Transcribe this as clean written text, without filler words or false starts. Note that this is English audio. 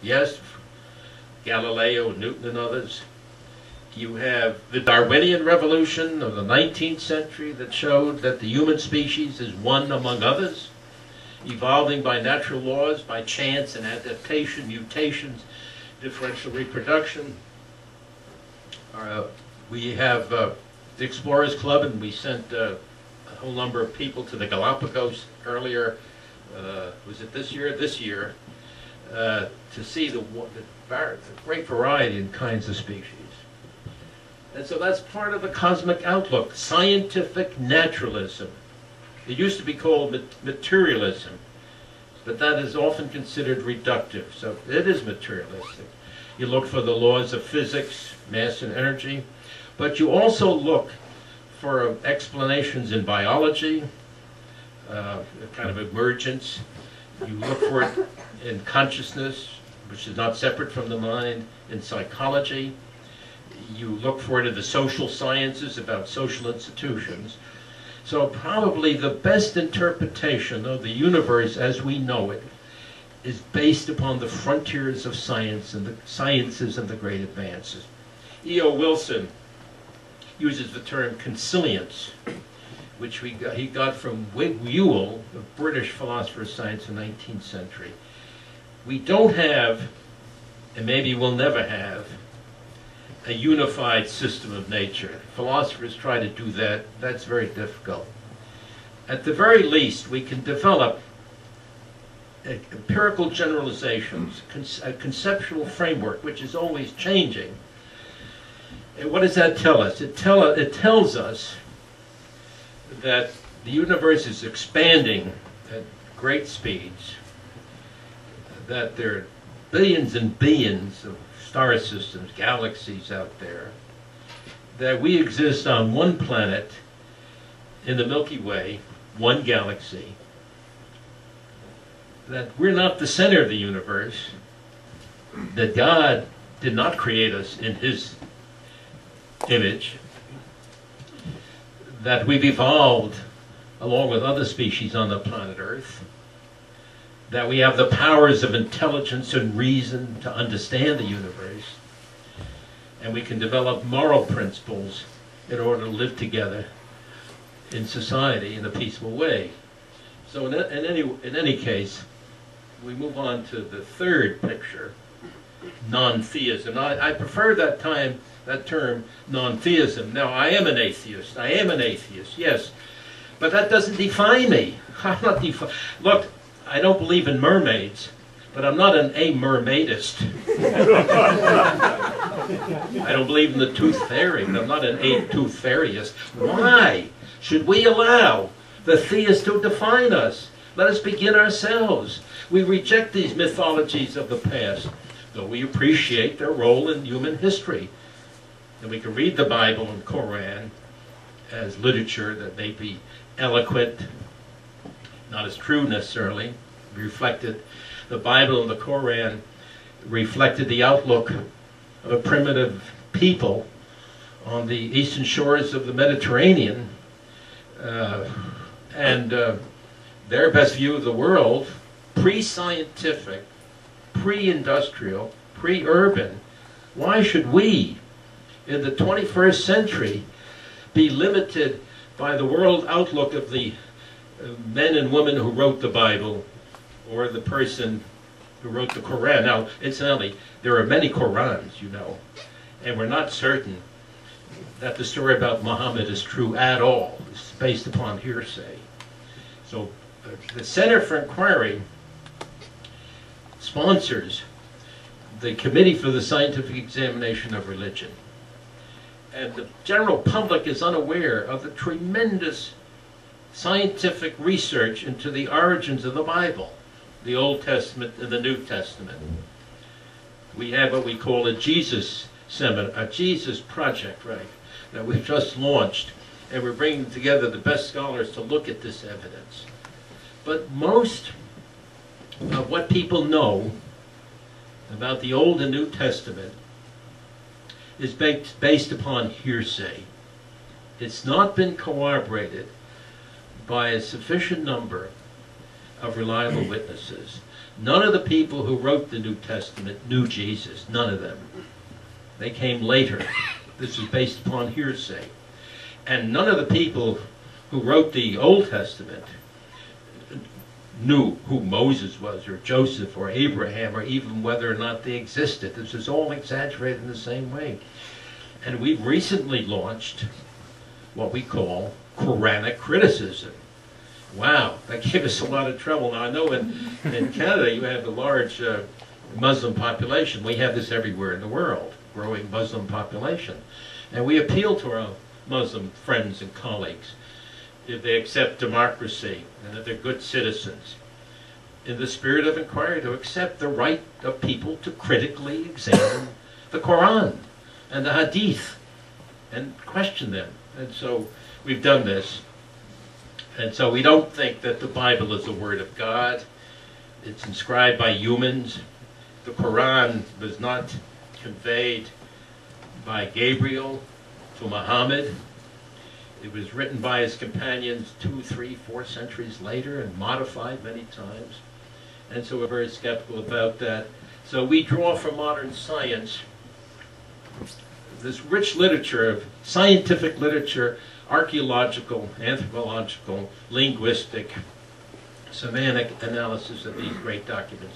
Yes, Galileo, Newton, and others. You have the Darwinian revolution of the 19th century that showed that the human species is one among others, evolving by natural laws, by chance and adaptation, mutations, differential reproduction. We have the Explorers Club, and we sent a whole number of people to the Galapagos earlier. Was it this year? This year, to see the great variety in kinds of species. And so that's part of the cosmic outlook, scientific naturalism. It used to be called materialism, but that is often considered reductive. So it is materialistic. You look for the laws of physics, mass and energy, but you also look for explanations in biology, a kind of emergence. You look for it in consciousness, which is not separate from the mind, in psychology. You look for it in the social sciences about social institutions. So probably the best interpretation of the universe as we know it is based upon the frontiers of science and the sciences and the great advances. E.O. Wilson uses the term consilience, which he got from Whewell, a British philosopher of science in the 19th century. We don't have, and maybe we'll never have, a unified system of nature. Philosophers try to do that. That's very difficult. At the very least, we can develop empirical generalizations, a conceptual framework, which is always changing. And what does that tell us? It tells us that the universe is expanding at great speeds, that there are billions and billions of star systems, galaxies out there, that we exist on one planet in the Milky Way, one galaxy, that we're not the center of the universe, that God did not create us in His image, that we've evolved along with other species on the planet Earth, that we have the powers of intelligence and reason to understand the universe, and we can develop moral principles in order to live together in society in a peaceful way. So in any case, we move on to the third picture, non-theism. I prefer that term, non-theism. Now, I am an atheist, yes, but that doesn't define me. I'm not Look, I don't believe in mermaids, but I'm not an a-mermaidist. I don't believe in the tooth fairy, but I'm not an a-tooth fairyist. Why should we allow the theist to define us? Let us begin ourselves. We reject these mythologies of the past, though we appreciate their role in human history. And we can read the Bible and Koran as literature that may be eloquent, not as true necessarily, reflected. The Bible and the Koran reflected the outlook of a primitive people on the eastern shores of the Mediterranean, and their best view of the world, pre-scientific, pre-industrial, pre-urban. Why should we, in the 21st century, be limited by the world outlook of the men and women who wrote the Bible, or the person who wrote the Quran? Now, incidentally, there are many Qurans, you know, and we're not certain that the story about Muhammad is true at all. It's based upon hearsay. So the Center for Inquiry sponsors the Committee for the Scientific Examination of Religion. And the general public is unaware of the tremendous scientific research into the origins of the Bible, the Old Testament and the New Testament. We have what we call a Jesus seminar, a Jesus project, right, that we've just launched, and we're bringing together the best scholars to look at this evidence. But most of what people know about the Old and New Testament is based upon hearsay. It's not been corroborated by a sufficient number of reliable witnesses. None of the people who wrote the New Testament knew Jesus. None of them. They came later. This is based upon hearsay. And none of the people who wrote the Old Testament knew who Moses was, or Joseph, or Abraham, or even whether or not they existed. This is all exaggerated in the same way. And we've recently launched what we call Quranic criticism. Wow, that gave us a lot of trouble. Now, I know in Canada you have a large Muslim population. We have this everywhere in the world, growing Muslim population. And we appeal to our Muslim friends and colleagues, if they accept democracy and that they're good citizens, in the spirit of inquiry, to accept the right of people to critically examine the Quran and the Hadith and question them. And so we've done this. And so we don't think that the Bible is the Word of God. It's inscribed by humans. The Quran was not conveyed by Gabriel to Muhammad. It was written by his companions 2, 3, 4 centuries later and modified many times. And so we're very skeptical about that. So we draw from modern science this rich literature of scientific literature, archaeological, anthropological, linguistic, semantic analysis of these great documents.